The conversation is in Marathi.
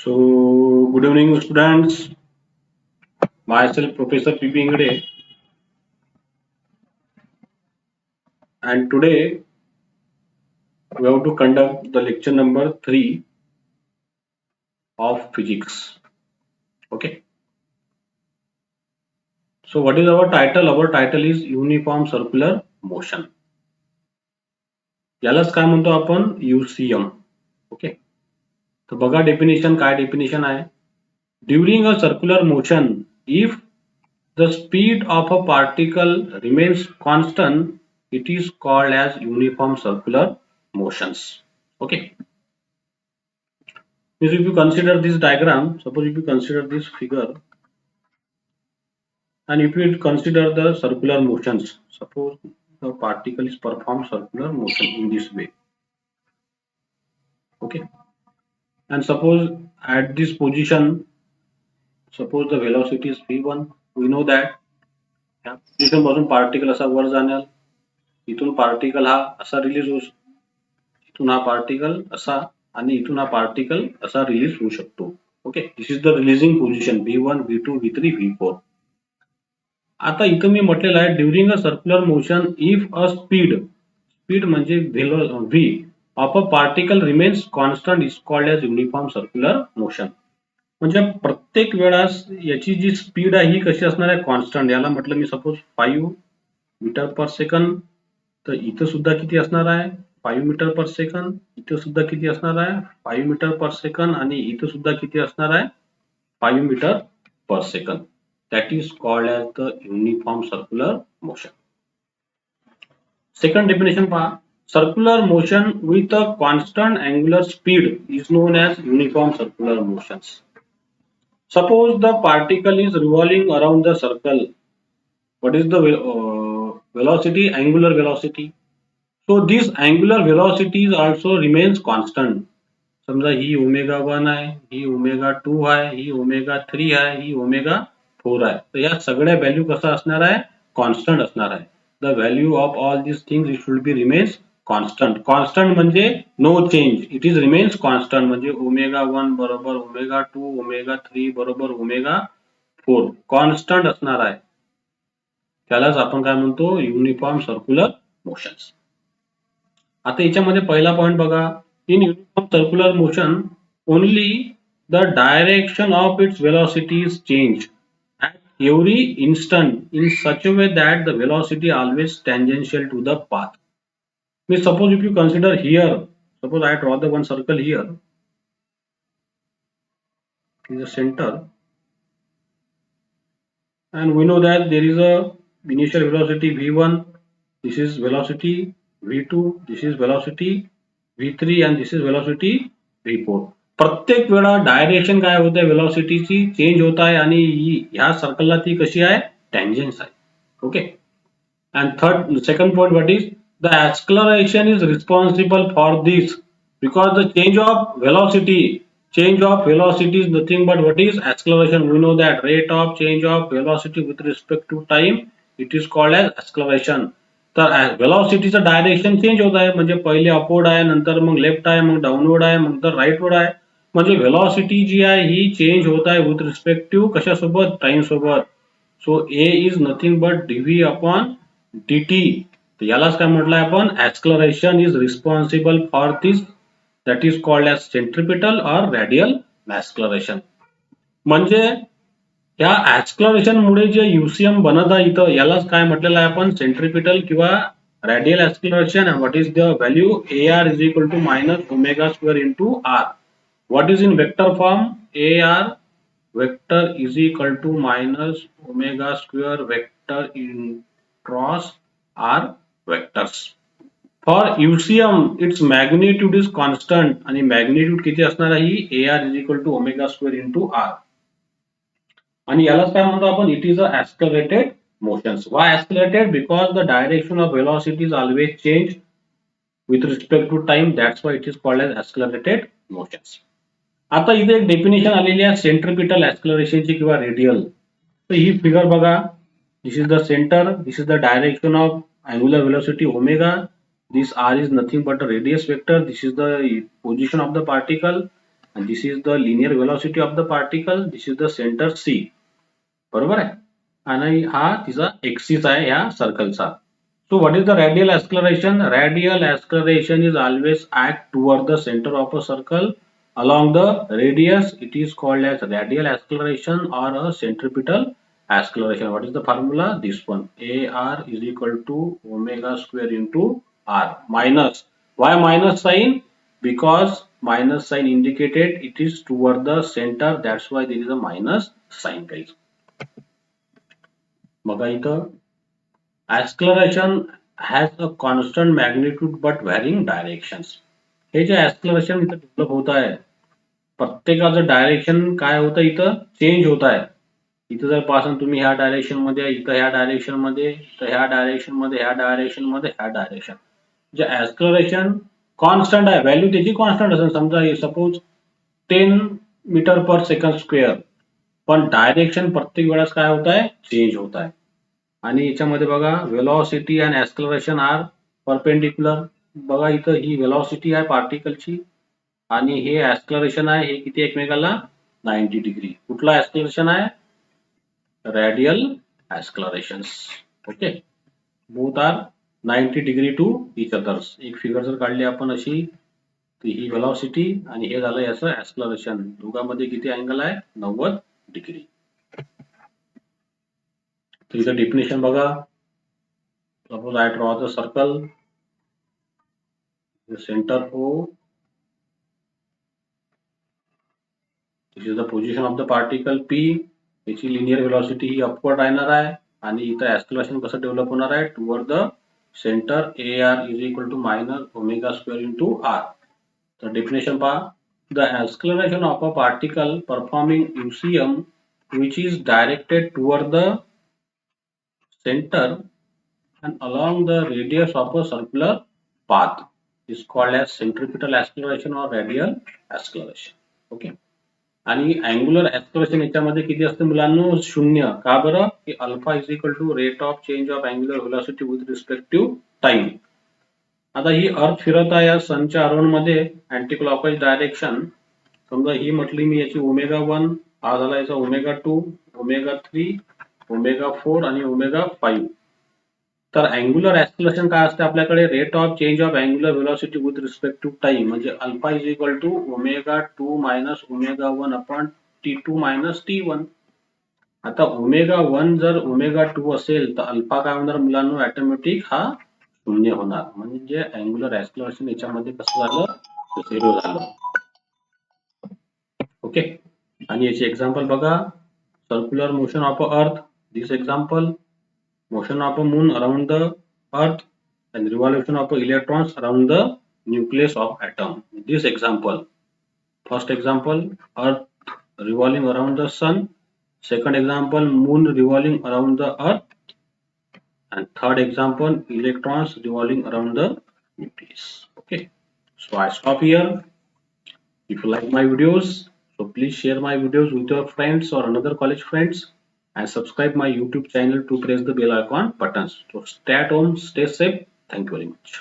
So, good evening, students. Myself, Professor P.P. Ingade, and today we have to conduct the lecture number 3 of physics. Okay. So, what is our title? Our title is Uniform Circular Motion. यालाच काय म्हणतो आपण UCM. ओके. तर बघा डेफिनेशन काय डेफिनेशन आहे. During a circular motion, if the speed of a particle remains constant, it is called as uniform circular motions. Okay. If you consider this diagram, suppose if you consider this figure, and if you consider the circular motions, suppose the particle is perform circular motion in this way. Okay. And suppose at this position, suppose the velocity is v1, we know that इथून पासून पार्टिकल असा वर जाणार, इथून पार्टिकल हा असा रिलीज होऊ, इथून हा पार्टिकल असा आणि इथून हा पार्टिकल असा रिलीज होऊ शकतो. Okay. This is the releasing position v1, v2, v3, v4. आता इथं मी म्हटलेलं आहे during a circular motion if a speed म्हणजे v of a particle remains constant is called as uniform circular motion. म्हणजे प्रत्येक वेळास याची जी स्पीड आहे ही कशी असणार आहे कॉन्स्टंट. याला म्हटलं मी सपोज 5 मीटर पर सेकंड, तर इथं सुद्धा किती असणार आहे 5 मीटर पर सेकंड, इथं सुद्धा किती असणार आहे 5 मीटर पर सेकंड आणि इथं सुद्धा किती असणार आहे 5 metre per second. That is called as the uniform circular motion. Second definition पहा, circular motion with a constant angular speed is known as uniform circular motions. Suppose the particle is revolving around the circle. What is the velocity? Angular velocity. So this angular velocity also remains constant. समजा ही ओमेगा 1 आहे, ही ओमेगा 2 आहे, ही ओमेगा 3 आहे, ही ओमेगा 4 आहे. तर या सगळ्या व्हॅल्यू कसा असणार आहे कॉन्स्टंट असणार आहे. The value of all this things it should be remains constant. Constant म्हणजे no change, it is remains constant. म्हणजे ओमेगा 1 बरोबर ओमेगा 2, ओमेगा 3 बरोबर ओमेगा 4 कॉन्स्टंट असणार आहे. त्यालाच आपण काय म्हणतो युनिफॉर्म सर्क्युलर मोशन्स. आता याच्यामध्ये पहिला पॉइंट बघा, in uniform circular motion only the direction of its velocity is change at every instant in such a way that the velocity always tangential to the path. Means suppose if you consider here, suppose I draw the one circle here in the center, and we know that there is a initial velocity v1, this is velocity v2, this is velocity v3 and this is velocity v4. प्रत्येक वेळा डायरेक्शन काय होत आहे वेलोसिटीची चेंज होत आहे आणि ह्या सर्कलला ती कशी आहे टँजन्स आहे. Okay. And second point what is the acceleration is responsible for this because the change of velocity is nothing but what is acceleration. We know that rate of change of velocity with respect to time, it is called as acceleration. तर वेलोसिटीचं डायरेक्शन चेंज होत आहे म्हणजे पहिले अपवर्ड आहे, नंतर मग लेफ्ट आहे, मग डाऊनवर्ड आहे, मग तर राईटवर्ड आहे. म्हणजे वेलोसिटी जी आहे ही चेंज होत आहे विथ रिस्पेक्ट टू कशासोबत टाइम सोबत. So a is nothing but dv upon dt. तर यालाच काय म्हटलंय आपण acceleration is responsible for this, that is called as centripetal or radial acceleration. म्हणजे या एक्सलरेशन मुळे जे युसीएम बनत आहे इथं यालाच काय म्हटलेलं आहे आपण सेंट्रिपिटल किंवा radial acceleration. What is the value AR is equal to minus omega square into r. What is in vector form? AR vector is equal to minus omega square vector in cross R vectors. For UCM its magnitude is constant आणि magnitude किती असणार आहे AR is equal to omega square into R. आणि यालाच काय म्हणतो आपण it is a accelerated motions. Why accelerated? Because the direction of velocity is always change with respect to time. That's why it is called as accelerated motions. आता इथे एक डेफिनेशन आलेली आहे सेंट्रिपिटल एक्सलरेशनची किंवा रेडियल. तर ही फिगर बघा, this is the centre, this is the direction of angular velocity omega, this are is nothing but a radius vector, this is the position of the particle and this is the linear velocity of the particle. This is the center C. बरोबर आहे. आणि हा तिचा एक्सिस आहे या सर्कलचा. So what is the radial acceleration? Radial acceleration is always act toward the center of a circle along the radius. It is called as radial acceleration or a centripetal acceleration. What is the formula? This one. AR is equal to omega square into R minus. Why minus sign? Because minus sign indicated it is toward the center. That's why there is a minus sign, guys. बघा इथं acceleration has a constant magnitude but varying directions. हे जे acceleration इथं डेव्हलप होत आहे प्रत्येकाचं डायरेक्शन काय होतं इथं चेंज होत आहे. इथं जर पाहसान तुम्ही ह्या डायरेक्शन मध्ये, इथं ह्या डायरेक्शन मध्ये, इथं ह्या डायरेक्शन मध्ये, ह्या डायरेक्शन मध्ये, ह्या डायरेक्शन. जे acceleration कॉन्स्टंट आहे, व्हॅल्यू त्याची कॉन्स्टंट असेल. समजा suppose 10 metre per second square, पण डायरेक्शन प्रत्येक वेळेस काय होत आहे चेंज होत आहे. आणि याच्यामध्ये बघा velocity and acceleration are perpendicular. बघा इथं ही वेलॉसिटी आहे पार्टिकलची आणि हे ऍक्सलरेशन आहे, हे किती एकमेकाला 90 डिग्री. कुठला ऍक्सलरेशन आहे? Radial accelerations. Okay, both are 90 degree to each others. एक फिगर जर काढली आपण अशी, ही वेलॉसिटी आणि हे झालं याचं ऍक्सलरेशन. दोघांमध्ये किती अँगल आहे? 90 डिग्री. इथं डेफिनेशन बघा. Suppose I draw the circle, the center O. This is the position of the particle P. याची लिनियर वेलॉसिटी ही अपवर्ड राहणार आहे आणि इथं ऍक्सलरेशन कसं डेव्हलप होणार आहे? Toward the centre AR is equal to minus omega square into R. तर डेफिनेशन पहा. The acceleration of a particle performing UCM which is directed toward the center and along the radius of a circular path is called as centripetal acceleration or radial acceleration. ओके, आणि अँग्युलर ऍक्सलरेशन याच्यामध्ये किती असते मुलांनो? 0. का बरं? की alpha is equal to rate of change of angular velocity with respect to time. आता ही अर्थ फिरत आहे या सनच्या अराउंड मध्ये अँटी क्लॉकवाईज डायरेक्शन. समजा ही म्हटली मी याची ओमेगा 1, हा झाला याचा ओमेगा 2, ओमेगा 3, ओमेगा 4 आणि ओमेगा 5. तर अँग्युलर ऍक्सलरेशन काय असते आपल्याकडे? Rate of change of angular velocity with respect to time. म्हणजे alpha is equal to omega 2 minus omega 1 upon T2 minus T1. आता ओमेगा 1 जर ओमेगा 2 असेल तर अल्फा काय होणार मुलांनो? ऑटोमॅटिक हा 0 होणार. म्हणजे अँग्युलर ऍक्सलरेशन याच्यामध्ये कसं झालं? 0 झालं. ओके, आणि याचे एक्झाम्पल बघा. सर्क्युलर मोशन ऑफ अ अर्थ. दिस example. Motion of a moon around the earth and revolution of electrons around the nucleus of atom. This example. First example, earth revolving around the sun. Second example, moon revolving around the earth. And third example, electrons revolving around the nucleus. Okay, so I stop here. If you like my videos, so please share my videos with your friends or another college friends. And subscribe my YouTube channel to press the bell icon buttons. So stay at home, stay safe. Thank you very much.